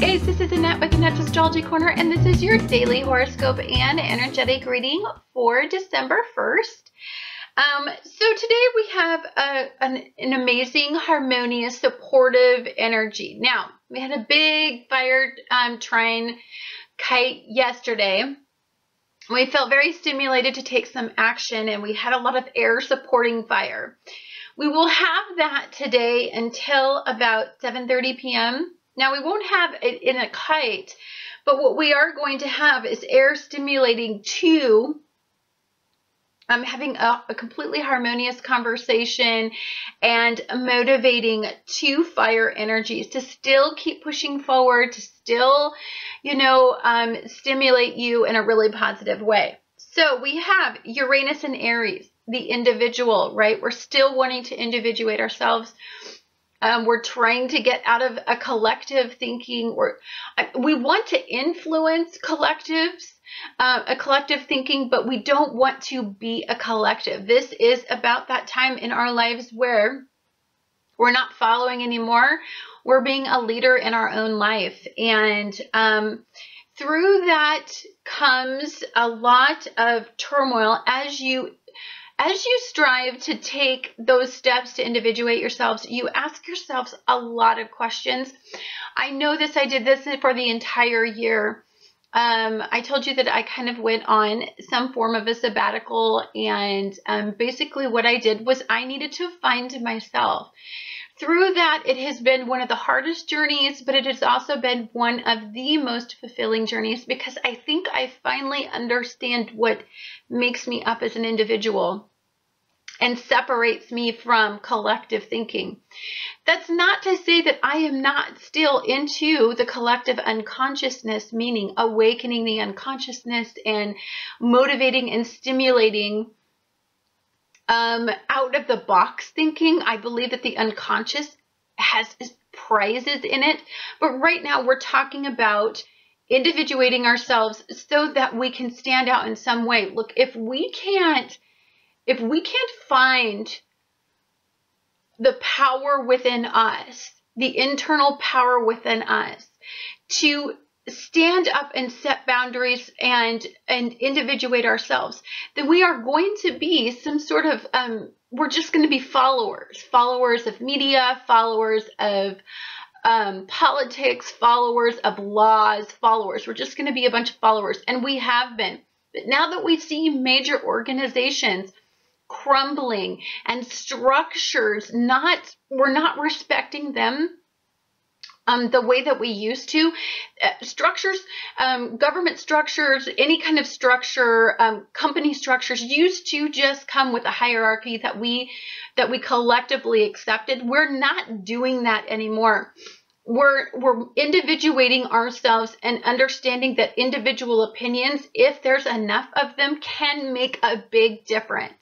guys, this is Annette with Annette's Astrology Corner, and this is your daily horoscope and energetic reading for December 1st. So today we have an amazing, harmonious, supportive energy. Now, we had a big fire trine kite yesterday. We felt very stimulated to take some action, and we had a lot of air supporting fire. We will have that today until about 7:30 p.m. Now, we won't have it in a kite, but what we are going to have is air stimulating to having a completely harmonious conversation and motivating two fire energies to still keep pushing forward, to still, stimulate you in a really positive way. So we have Uranus and Aries, the individual, right? We're still wanting to individuate ourselves. We're trying to get out of a collective thinking. We want to influence collectives, a collective thinking, but we don't want to be a collective. This is about that time in our lives where we're not following anymore. We're being a leader in our own life. And through that comes a lot of turmoil as you strive to take those steps to individuate yourselves. You ask yourselves a lot of questions. I know this, I did this for the entire year. I told you that I kind of went on some form of a sabbatical, and basically what I did was I needed to find myself. Through that, it has been one of the hardest journeys, but it has also been one of the most fulfilling journeys because I think I finally understand what makes me up as an individual and separates me from collective thinking. That's not to say that I am not still into the collective unconsciousness, meaning awakening the unconsciousness and motivating and stimulating out of the box thinking. I believe that the unconscious has prizes in it, but right now we're talking about individuating ourselves so that we can stand out in some way. Look, if we can't find the power within us, the internal power within us to stand up and set boundaries and individuate ourselves, then we are going to be some sort of, we're just going to be followers of media, followers of politics, followers of laws, we're just going to be a bunch of followers, and we have been. But now that we see major organizations crumbling and structures we're not respecting them the way that we used to. Structures, government structures, any kind of structure, company structures used to just come with a hierarchy that we collectively accepted. We're not doing that anymore. We're individuating ourselves and understanding that individual opinions, if there's enough of them, can make a big difference,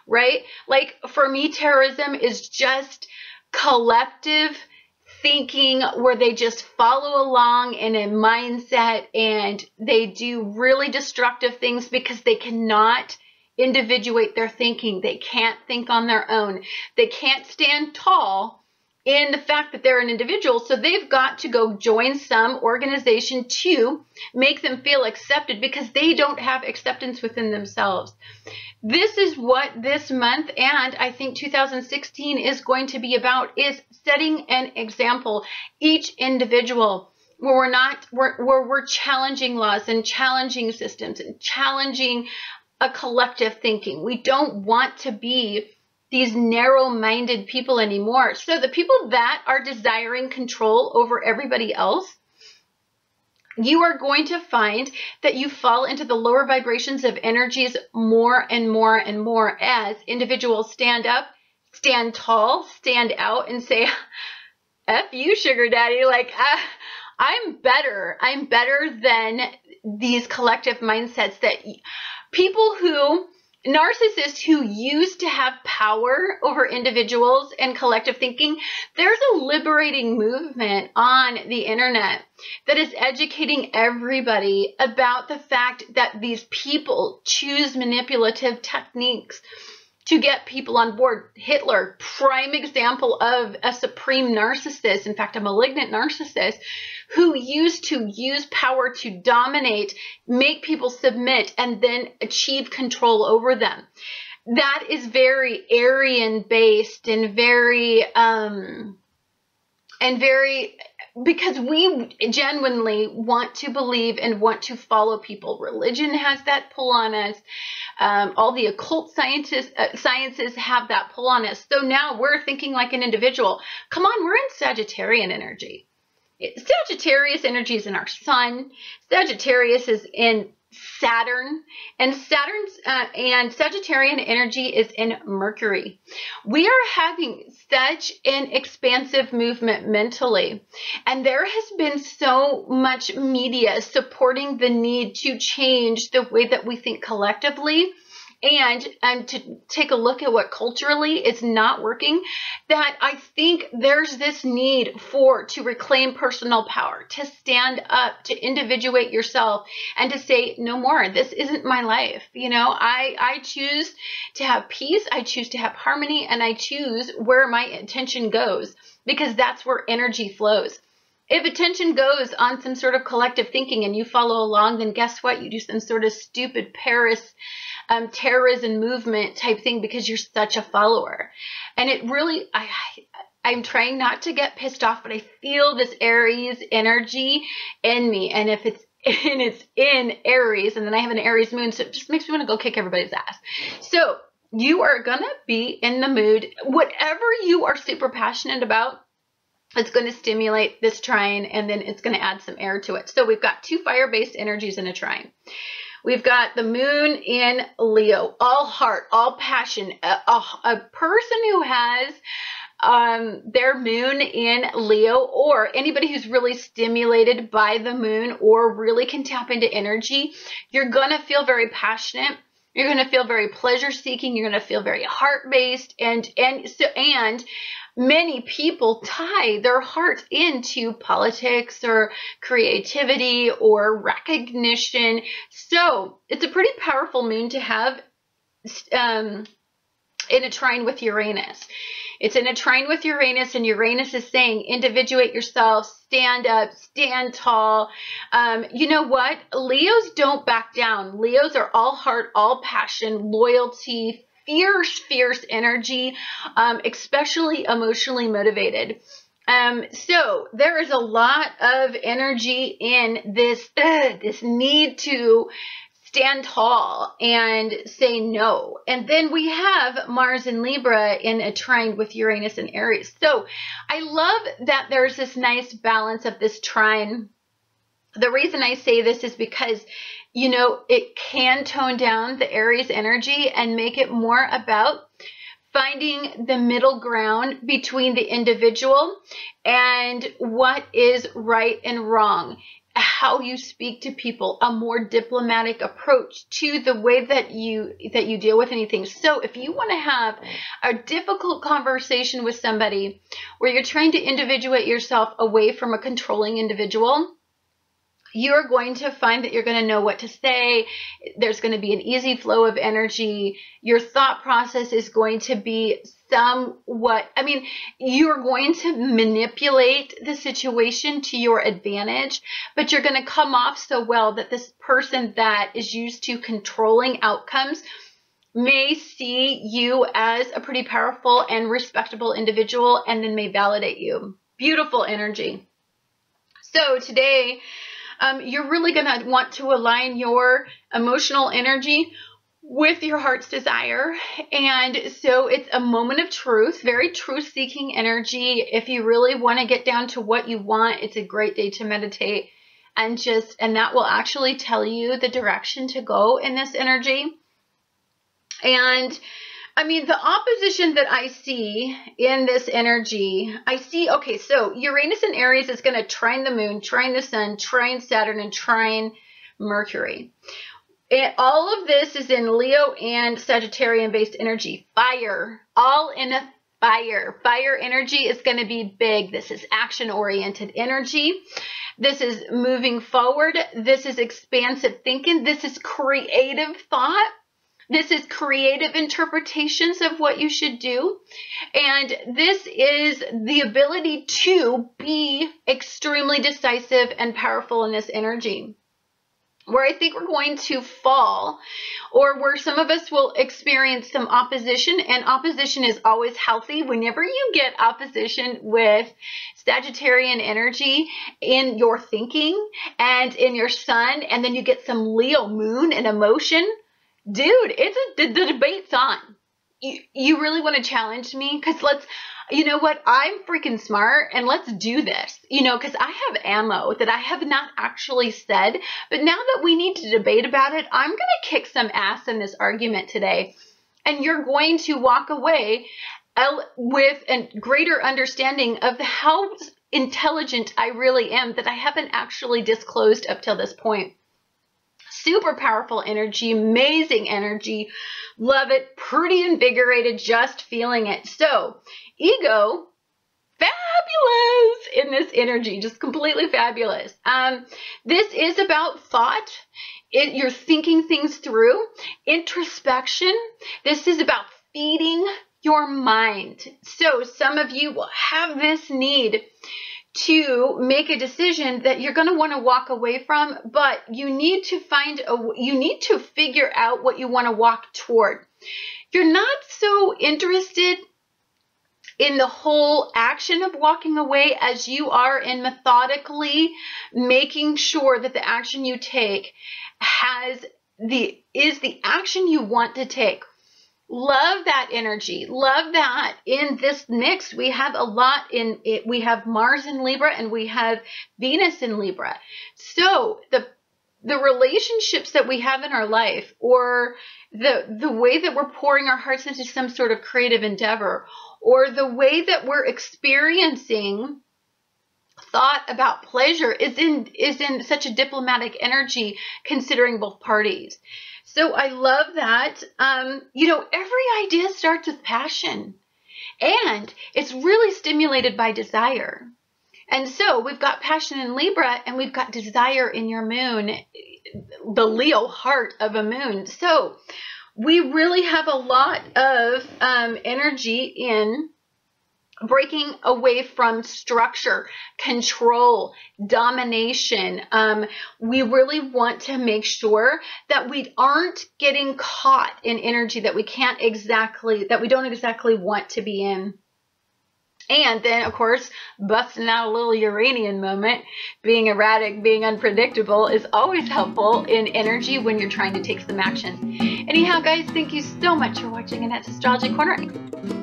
right? Like for me, terrorism is just collective thinking where they just follow along in a mindset and they do really destructive things because they cannot individuate their thinking. They can't think on their own. They can't stand tall in the fact that they're an individual, so they've got to go join some organization to make them feel accepted because they don't have acceptance within themselves. This is what this month, and I think 2016 is going to be about, is setting an example. Each individual, where we're challenging laws and challenging systems and challenging a collective thinking. We don't want to be these narrow-minded people anymore. So the people that are desiring control over everybody else, you are going to find that you fall into the lower vibrations of energies more and more and more as individuals stand up, stand tall, stand out, and say, F you, sugar daddy. Like, I'm better. I'm better than these collective mindsets that people who, narcissists who used to have power over individuals and collective thinking. There's a liberating movement on the internet that is educating everybody about the fact that these people choose manipulative techniques to get people on board. Hitler, prime example of a supreme narcissist, in fact, a malignant narcissist, who used to use power to dominate, make people submit, and then achieve control over them. That is very Aryan based and very, because we genuinely want to believe and want to follow people. Religion has that pull on us. All the occult sciences have that pull on us. So now we're thinking like an individual. Come on, we're in Sagittarian energy. Sagittarius energy is in our sun. Sagittarius is in Saturn, and Sagittarian energy is in Mercury. We are having such an expansive movement mentally, and there has been so much media supporting the need to change the way that we think collectively, and to take a look at what culturally is not working, that I think there's this need to reclaim personal power, to stand up, to individuate yourself, and to say, no more, this isn't my life. You know, I choose to have peace, I choose to have harmony, and I choose where my attention goes, because that's where energy flows. If attention goes on some sort of collective thinking and you follow along, then guess what? You do some sort of stupid terrorism movement type thing because you're such a follower. And it really, I'm trying not to get pissed off, but I feel this Aries energy in me. And if it's in Aries, and then I have an Aries moon, so it just makes me want to go kick everybody's ass. So you are going to be in the mood, whatever you are super passionate about, it's going to stimulate this trine, and then it's going to add some air to it. So we've got two fire-based energies in a trine. We've got the moon in Leo, all heart, all passion. A person who has their moon in Leo, or anybody who's really stimulated by the moon or really can tap into energy, you're going to feel very passionate. You're going to feel very pleasure-seeking. You're going to feel very heart-based, and many people tie their heart into politics or creativity or recognition. So it's a pretty powerful moon to have in a trine with Uranus. It's in a trine with Uranus, and Uranus is saying, individuate yourself, stand up, stand tall. You know what? Leos don't back down. Leos are all heart, all passion, loyalty, fierce energy, especially emotionally motivated. So there is a lot of energy in this need to stand tall and say no. And then we have Mars in Libra in a trine with Uranus and Aries. So I love that there's this nice balance of this trine. The reason I say this is because, you know, it can tone down the Aries energy and make it more about finding the middle ground between the individual and what is right and wrong, how you speak to people, a more diplomatic approach to the way that you deal with anything. So if you want to have a difficult conversation with somebody where you're trying to individuate yourself away from a controlling individual, you're going to find that you're going to know what to say. There's going to be an easy flow of energy. Your thought process is going to be somewhat, you're going to manipulate the situation to your advantage, but you're going to come off so well that this person that is used to controlling outcomes may see you as a pretty powerful and respectable individual, and then may validate you. Beautiful energy. So today, you're really going to want to align your emotional energy with your heart's desire. And so it's a moment of truth, very truth-seeking energy. If you really want to get down to what you want, it's a great day to meditate, and that will actually tell you the direction to go in this energy. And the opposition that I see in this energy, okay, so Uranus and Aries is going to trine the moon, trine the sun, trine Saturn, and trine Mercury. All of this is in Leo and Sagittarian-based energy. Fire, all in a fire. Fire energy is going to be big. This is action-oriented energy. This is moving forward. This is expansive thinking. This is creative thought. This is creative interpretations of what you should do. And this is the ability to be extremely decisive and powerful in this energy. Where I think we're going to fall, or where some of us will experience some opposition, and opposition is always healthy. Whenever you get opposition with Sagittarian energy in your thinking and in your sun, and then you get some Leo moon and emotion, dude, the debate's on. You really want to challenge me? Because you know what? I'm freaking smart, and let's do this. Because I have ammo that I have not actually said. But now that we need to debate about it, I'm going to kick some ass in this argument today. And you're going to walk away with a greater understanding of how intelligent I really am that I haven't actually disclosed up till this point. Super powerful energy, amazing energy. Love it. Pretty invigorated, just feeling it. So, ego, fabulous in this energy, just completely fabulous. This is about thought. You're thinking things through. Introspection. This is about feeding your mind. So, some of you will have this need to make a decision that you're going to want to walk away from, but you need to figure out what you want to walk toward. You're not so interested in the whole action of walking away as you are in methodically making sure that the action you take is the action you want to take. Love that energy. Love that in this mix we have a lot in it. We have Mars in Libra and we have Venus in Libra. So the relationships that we have in our life, or the way that we're pouring our hearts into some sort of creative endeavor, or the way that we're experiencing thought about pleasure is in such a diplomatic energy, considering both parties. So I love that. Every idea starts with passion, and it's really stimulated by desire. And so we've got passion in Libra, and we've got desire in your moon, the Leo heart of a moon. So we really have a lot of energy in breaking away from structure, control, domination. We really want to make sure that we aren't getting caught in energy that we don't exactly want to be in. And then, of course, busting out a little Uranian moment, being erratic, being unpredictable is always helpful in energy when you're trying to take some action. Anyhow, guys, thank you so much for watching Annette's Astrology Corner.